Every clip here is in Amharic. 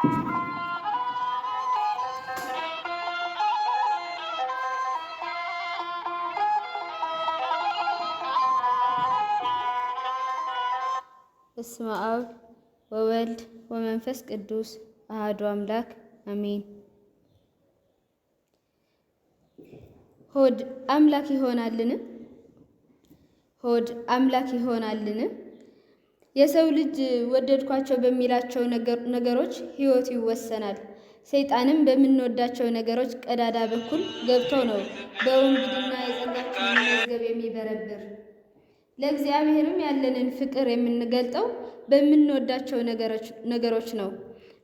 በስመ አብ ወወልድ ወመንፈስ ቅዱስ አሐዱ አምላክ አሜን። ሆድ አምላክ ይሆናልን? ሆድ አምላክ ይሆናልን? የሰው ልጅ ወደድኳቸው በሚላቸው ነገሮች ሕይወቱ ይወሰናል። ሰይጣንም በምንወዳቸው ነገሮች ቀዳዳ በኩል ገብቶ ነው በወንብድና የጸናችንን መዝገብ የሚበረብር። ለእግዚአብሔርም ያለንን ፍቅር የምንገልጠው በምንወዳቸው ነገሮች ነው።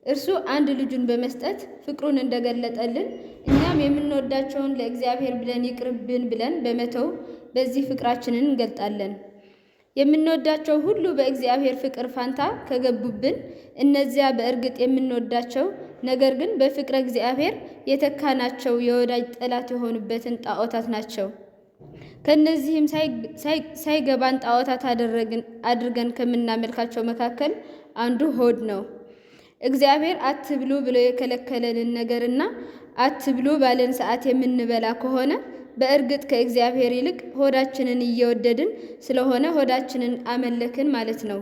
እርሱ አንድ ልጁን በመስጠት ፍቅሩን እንደገለጠልን እኛም የምንወዳቸውን ለእግዚአብሔር ብለን ይቅርብን ብለን በመተው በዚህ ፍቅራችንን እንገልጣለን። የምንወዳቸው ሁሉ በእግዚአብሔር ፍቅር ፋንታ ከገቡብን እነዚያ በእርግጥ የምንወዳቸው ነገር ግን በፍቅረ እግዚአብሔር የተካናቸው የወዳጅ ጠላት የሆኑበትን ጣዖታት ናቸው። ከነዚህም ሳይገባን ጣዖታት አድርገን ከምናመልካቸው መካከል አንዱ ሆድ ነው። እግዚአብሔር አትብሉ ብሎ የከለከለንን ነገርና አትብሉ ባለን ሰዓት የምንበላ ከሆነ በእርግጥ ከእግዚአብሔር ይልቅ ሆዳችንን እየወደድን ስለሆነ ሆዳችንን አመለክን ማለት ነው።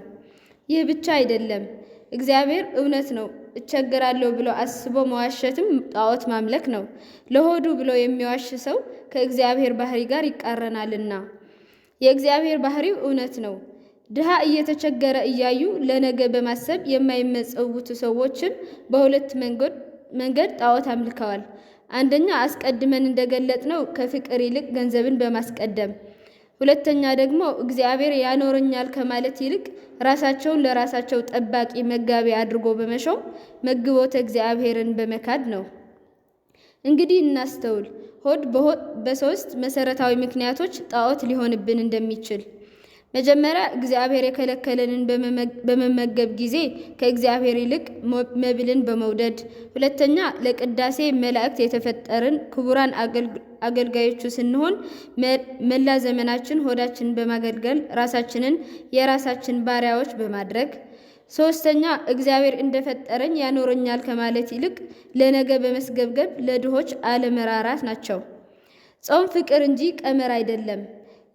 ይህ ብቻ አይደለም። እግዚአብሔር እውነት ነው እቸገራለሁ ብሎ አስቦ መዋሸትም ጣዖት ማምለክ ነው። ለሆዱ ብሎ የሚዋሽ ሰው ከእግዚአብሔር ባህሪ ጋር ይቃረናልና። የእግዚአብሔር ባህሪው እውነት ነው። ድሃ እየተቸገረ እያዩ ለነገ በማሰብ የማይመጸውቱ ሰዎችን በሁለት መንገድ ጣዖት አምልከዋል። አንደኛ አስቀድመን እንደገለጥነው ከፍቅር ይልቅ ገንዘብን በማስቀደም፣ ሁለተኛ ደግሞ እግዚአብሔር ያኖረኛል ከማለት ይልቅ ራሳቸውን ለራሳቸው ጠባቂ መጋቢ አድርጎ በመሾም መግቦተ እግዚአብሔርን በመካድ ነው። እንግዲህ እናስተውል። ሆድ በሶስት መሰረታዊ ምክንያቶች ጣዖት ሊሆንብን እንደሚችል። መጀመሪያ እግዚአብሔር የከለከለንን በመመገብ ጊዜ ከእግዚአብሔር ይልቅ መብልን በመውደድ፣ ሁለተኛ ለቅዳሴ መላእክት የተፈጠርን ክቡራን አገልጋዮቹ ስንሆን መላ ዘመናችን ሆዳችንን በማገልገል ራሳችንን የራሳችን ባሪያዎች በማድረግ፣ ሶስተኛ እግዚአብሔር እንደፈጠረኝ ያኖረኛል ከማለት ይልቅ ለነገ በመስገብገብ ለድሆች አለመራራት ናቸው። ጾም ፍቅር እንጂ ቀመር አይደለም።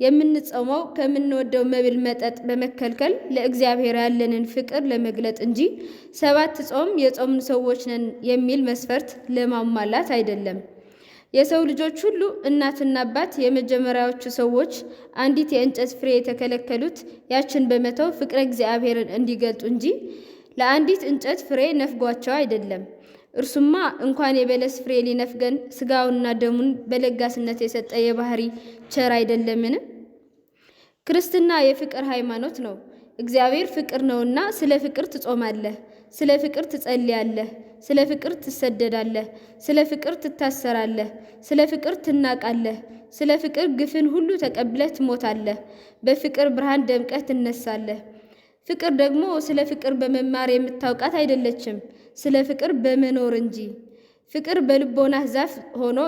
የምንጾመው ከምንወደው መብል መጠጥ በመከልከል ለእግዚአብሔር ያለንን ፍቅር ለመግለጥ እንጂ 7 ጾም የጾምን ሰዎች ነን የሚል መስፈርት ለማሟላት አይደለም። የሰው ልጆች ሁሉ እናትና አባት የመጀመሪያዎቹ ሰዎች አንዲት የእንጨት ፍሬ የተከለከሉት ያችን በመተው ፍቅረ እግዚአብሔርን እንዲገልጡ እንጂ ለአንዲት እንጨት ፍሬ ነፍጓቸው አይደለም። እርሱማ እንኳን የበለስ ፍሬ ሊነፍገን ስጋውንና ደሙን በለጋስነት የሰጠ የባህሪ ቸር አይደለምን? ክርስትና የፍቅር ሃይማኖት ነው። እግዚአብሔር ፍቅር ነውና ስለ ፍቅር ትጾማለህ፣ ስለ ፍቅር ትጸልያለህ፣ ስለ ፍቅር ትሰደዳለህ፣ ስለ ፍቅር ትታሰራለህ፣ ስለ ፍቅር ትናቃለህ፣ ስለ ፍቅር ግፍን ሁሉ ተቀብለህ ትሞታለህ፣ በፍቅር ብርሃን ደምቀህ ትነሳለህ። ፍቅር ደግሞ ስለ ፍቅር በመማር የምታውቃት አይደለችም፣ ስለ ፍቅር በመኖር እንጂ። ፍቅር በልቦናህ ዛፍ ሆኖ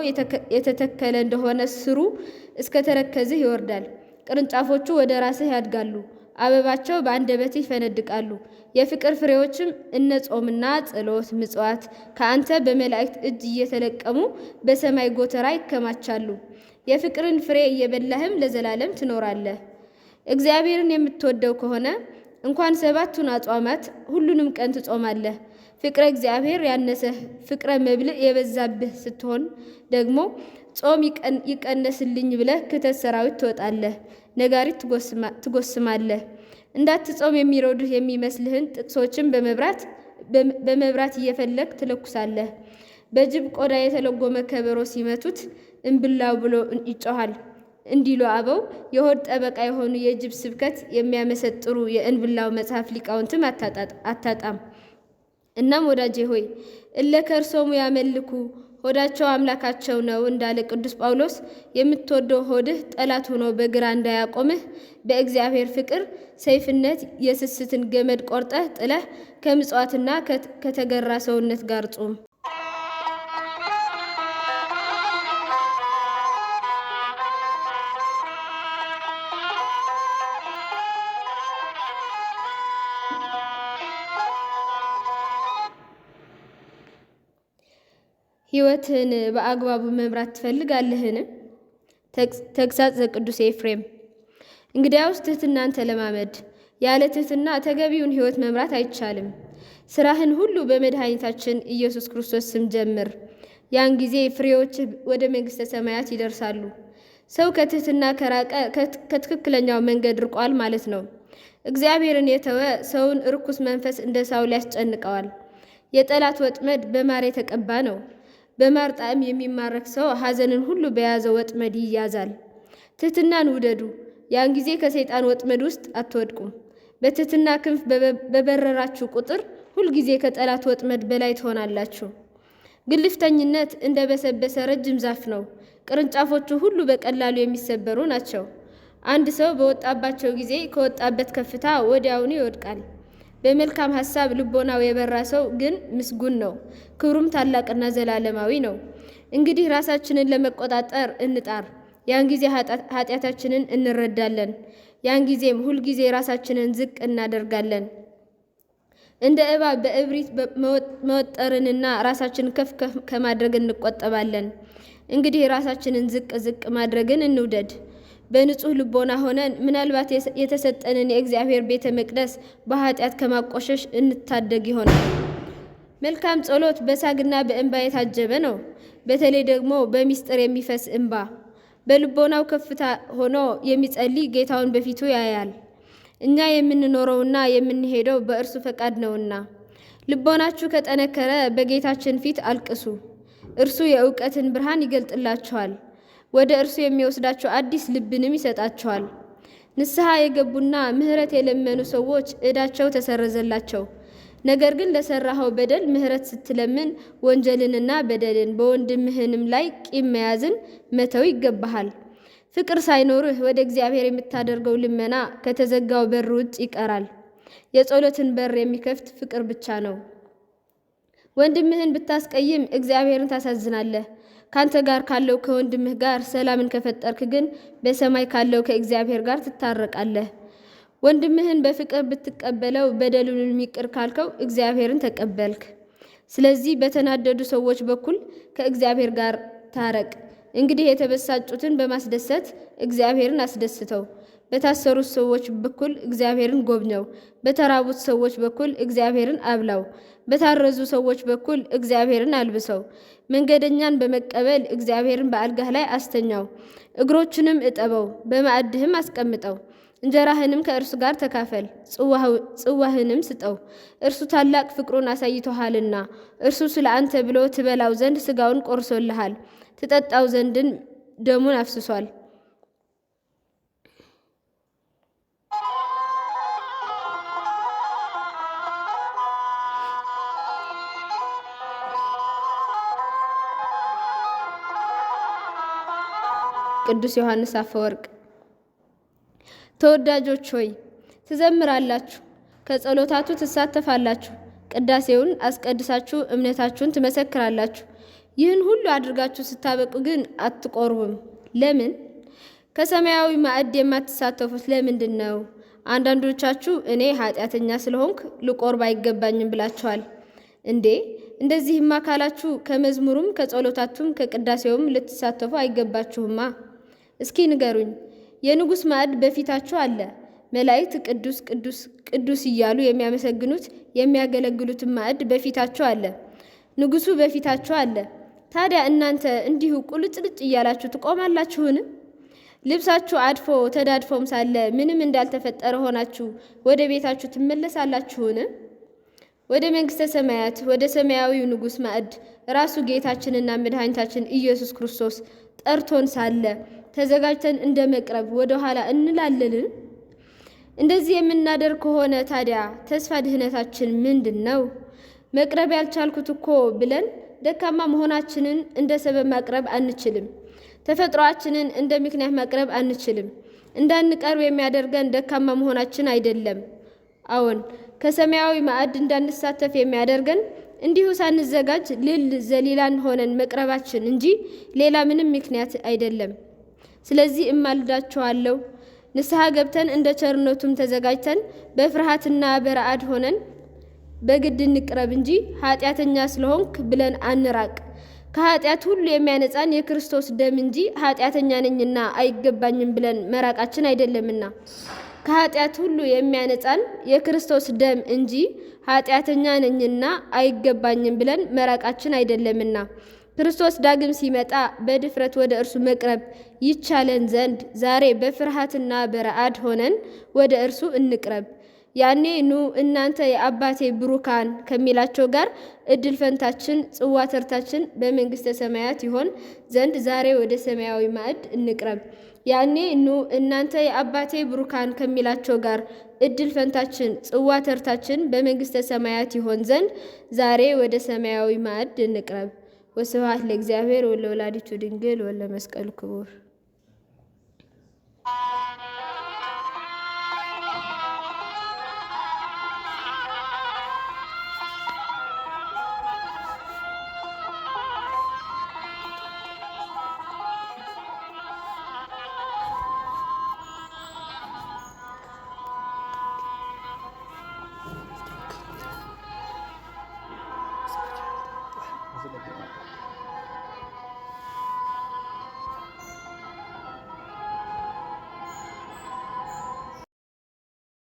የተተከለ እንደሆነ ስሩ እስከ ተረከዝህ ይወርዳል፣ ቅርንጫፎቹ ወደ ራስህ ያድጋሉ፣ አበባቸው በአንደበትህ ይፈነድቃሉ። የፍቅር ፍሬዎችም እነ ጾምና ጸሎት፣ ምጽዋት ከአንተ በመላእክት እጅ እየተለቀሙ በሰማይ ጎተራ ይከማቻሉ። የፍቅርን ፍሬ እየበላህም ለዘላለም ትኖራለህ። እግዚአብሔርን የምትወደው ከሆነ እንኳን 7ቱን አጽዋማት ሁሉንም ቀን ትጾማለህ። ፍቅረ እግዚአብሔር ያነሰህ ፍቅረ መብልዕ የበዛብህ ስትሆን ደግሞ ጾም ይቀነስልኝ ብለህ ክተት ሰራዊት ትወጣለህ፣ ነጋሪት ትጎስማለህ። እንዳትጾም የሚረዱህ የሚመስልህን ጥቅሶችን በመብራት እየፈለግ ትለኩሳለህ። በጅብ ቆዳ የተለጎመ ከበሮ ሲመቱት እምብላው ብሎ ይጮሃል እንዲሉ አበው የሆድ ጠበቃ የሆኑ የጅብ ስብከት የሚያመሰጥሩ የእንብላው መጽሐፍ ሊቃውንትም አታጣም። እናም ወዳጄ ሆይ እለ ከርሶሙ ያመልኩ ሆዳቸው አምላካቸው ነው እንዳለ ቅዱስ ጳውሎስ የምትወደው ሆድህ ጠላት ሆኖ በግራ እንዳያቆምህ በእግዚአብሔር ፍቅር ሰይፍነት የስስትን ገመድ ቆርጠህ ጥለህ ከምጽዋትና ከተገራ ሰውነት ጋር ጾም። ሕይወትህን በአግባቡ መምራት ትፈልጋለህን? ተግሳጽ ዘቅዱስ ኤፍሬም። እንግዲያውስ ትሕትናን ተለማመድ። ያለ ትሕትና ተገቢውን ሕይወት መምራት አይቻልም። ስራህን ሁሉ በመድኃኒታችን ኢየሱስ ክርስቶስ ስም ጀምር። ያን ጊዜ ፍሬዎች ወደ መንግሥተ ሰማያት ይደርሳሉ። ሰው ከትሕትና ከራቀ ከትክክለኛው መንገድ ርቋል ማለት ነው። እግዚአብሔርን የተወ ሰውን ርኩስ መንፈስ እንደ ሳውል ያስጨንቀዋል። የጠላት ወጥመድ በማር የተቀባ ነው። በማር ጣዕም የሚማረክ ሰው ሐዘንን ሁሉ በያዘው ወጥመድ ይያዛል። ትሕትናን ውደዱ፣ ያን ጊዜ ከሰይጣን ወጥመድ ውስጥ አትወድቁም። በትሕትና ክንፍ በበረራችሁ ቁጥር ሁልጊዜ ከጠላት ወጥመድ በላይ ትሆናላችሁ። ግልፍተኝነት እንደ በሰበሰ ረጅም ዛፍ ነው። ቅርንጫፎቹ ሁሉ በቀላሉ የሚሰበሩ ናቸው። አንድ ሰው በወጣባቸው ጊዜ ከወጣበት ከፍታ ወዲያውኑ ይወድቃል። በመልካም ሐሳብ ልቦናው የበራ ሰው ግን ምስጉን ነው፣ ክብሩም ታላቅና ዘላለማዊ ነው። እንግዲህ ራሳችንን ለመቆጣጠር እንጣር። ያን ጊዜ ኃጢአታችንን እንረዳለን። ያን ጊዜም ሁልጊዜ ራሳችንን ዝቅ እናደርጋለን። እንደ እባብ በእብሪት መወጠርንና ራሳችንን ከፍ ከማድረግ እንቆጠባለን። እንግዲህ ራሳችንን ዝቅ ዝቅ ማድረግን እንውደድ። በንጹሕ ልቦና ሆነን ምናልባት የተሰጠንን የእግዚአብሔር ቤተ መቅደስ በኃጢአት ከማቆሸሽ እንታደግ ይሆናል። መልካም ጸሎት በሳግና በእንባ የታጀበ ነው። በተለይ ደግሞ በሚስጥር የሚፈስ እንባ። በልቦናው ከፍታ ሆኖ የሚጸልይ ጌታውን በፊቱ ያያል። እኛ የምንኖረውና የምንሄደው በእርሱ ፈቃድ ነውና። ልቦናችሁ ከጠነከረ በጌታችን ፊት አልቅሱ። እርሱ የእውቀትን ብርሃን ይገልጥላችኋል። ወደ እርሱ የሚወስዳቸው አዲስ ልብንም ይሰጣቸዋል። ንስሐ የገቡና ምሕረት የለመኑ ሰዎች ዕዳቸው ተሰረዘላቸው። ነገር ግን ለሰራኸው በደል ምሕረት ስትለምን ወንጀልንና በደልን በወንድምህንም ላይ ቂም መያዝን መተው ይገባሃል። ፍቅር ሳይኖርህ ወደ እግዚአብሔር የምታደርገው ልመና ከተዘጋው በር ውጭ ይቀራል። የጸሎትን በር የሚከፍት ፍቅር ብቻ ነው። ወንድምህን ብታስቀይም እግዚአብሔርን ታሳዝናለህ። ካንተ ጋር ካለው ከወንድምህ ጋር ሰላምን ከፈጠርክ ግን በሰማይ ካለው ከእግዚአብሔር ጋር ትታረቃለህ። ወንድምህን በፍቅር ብትቀበለው በደሉን ይቅር ካልከው እግዚአብሔርን ተቀበልክ። ስለዚህ በተናደዱ ሰዎች በኩል ከእግዚአብሔር ጋር ታረቅ። እንግዲህ የተበሳጩትን በማስደሰት እግዚአብሔርን አስደስተው። በታሰሩት ሰዎች በኩል እግዚአብሔርን ጎብኘው። በተራቡት ሰዎች በኩል እግዚአብሔርን አብላው። በታረዙ ሰዎች በኩል እግዚአብሔርን አልብሰው። መንገደኛን በመቀበል እግዚአብሔርን በአልጋህ ላይ አስተኛው። እግሮቹንም እጠበው፣ በማዕድህም አስቀምጠው። እንጀራህንም ከእርሱ ጋር ተካፈል፣ ጽዋህንም ስጠው። እርሱ ታላቅ ፍቅሩን አሳይቶሃልና እርሱ ስለ አንተ ብሎ ትበላው ዘንድ ሥጋውን ቆርሶልሃል፣ ትጠጣው ዘንድን ደሙን አፍስሷል። ቅዱስ ዮሐንስ አፈወርቅ። ተወዳጆች ሆይ ትዘምራላችሁ፣ ከጸሎታቱ ትሳተፋላችሁ፣ ቅዳሴውን አስቀድሳችሁ እምነታችሁን ትመሰክራላችሁ። ይህን ሁሉ አድርጋችሁ ስታበቁ ግን አትቆርቡም። ለምን? ከሰማያዊ ማዕድ የማትሳተፉት ለምንድን ነው? አንዳንዶቻችሁ እኔ ኃጢአተኛ ስለሆንክ ልቆርብ አይገባኝም ብላችኋል። እንዴ እንደዚህማ ካላችሁ ከመዝሙሩም ከጸሎታቱም ከቅዳሴውም ልትሳተፉ አይገባችሁማ። እስኪ ንገሩኝ። የንጉሥ ማዕድ በፊታችሁ አለ። መላእክት ቅዱስ ቅዱስ ቅዱስ እያሉ የሚያመሰግኑት የሚያገለግሉትን ማዕድ በፊታችሁ አለ። ንጉሡ በፊታችሁ አለ። ታዲያ እናንተ እንዲሁ ቁልጭልጭ እያላችሁ ትቆማላችሁን? ልብሳችሁ አድፎ ተዳድፎም ሳለ ምንም እንዳልተፈጠረ ሆናችሁ ወደ ቤታችሁ ትመለሳላችሁን? ወደ መንግሥተ ሰማያት ወደ ሰማያዊው ንጉሥ ማዕድ ራሱ ጌታችንና መድኃኒታችን ኢየሱስ ክርስቶስ ጠርቶን ሳለ ተዘጋጅተን እንደ መቅረብ ወደ ኋላ እንላለን? እንደዚህ የምናደርግ ከሆነ ታዲያ ተስፋ ድህነታችን ምንድን ነው? መቅረብ ያልቻልኩት እኮ ብለን ደካማ መሆናችንን እንደ ሰበብ ማቅረብ አንችልም። ተፈጥሯችንን እንደ ምክንያት ማቅረብ አንችልም። እንዳንቀርብ የሚያደርገን ደካማ መሆናችን አይደለም። አዎን ከሰማያዊ ማዕድ እንዳንሳተፍ የሚያደርገን እንዲሁ ሳንዘጋጅ ልል ዘሊላን ሆነን መቅረባችን እንጂ ሌላ ምንም ምክንያት አይደለም። ስለዚህ እማልዳችኋለሁ፣ ንስሐ ገብተን እንደ ቸርነቱም ተዘጋጅተን በፍርሃትና በረአድ ሆነን በግድ እንቅረብ እንጂ ኃጢአተኛ ስለሆንክ ብለን አንራቅ። ከኃጢአት ሁሉ የሚያነጻን የክርስቶስ ደም እንጂ ኃጢአተኛ ነኝና አይገባኝም ብለን መራቃችን አይደለምና። ከኃጢአት ሁሉ የሚያነጻን የክርስቶስ ደም እንጂ ኃጢአተኛ ነኝና አይገባኝም ብለን መራቃችን አይደለምና። ክርስቶስ ዳግም ሲመጣ በድፍረት ወደ እርሱ መቅረብ ይቻለን ዘንድ ዛሬ በፍርሃትና በረአድ ሆነን ወደ እርሱ እንቅረብ። ያኔ ኑ እናንተ የአባቴ ብሩካን ከሚላቸው ጋር እድል ፈንታችን ጽዋ ተርታችን በመንግስተ ሰማያት ይሆን ዘንድ ዛሬ ወደ ሰማያዊ ማዕድ እንቅረብ። ያኔ ኑ እናንተ የአባቴ ብሩካን ከሚላቸው ጋር እድል ፈንታችን ጽዋ ተርታችን በመንግስተ ሰማያት ይሆን ዘንድ ዛሬ ወደ ሰማያዊ ማዕድ እንቅረብ። ወስብሐት ለእግዚአብሔር ወለወላዲቱ ድንግል ወለመስቀሉ ክቡር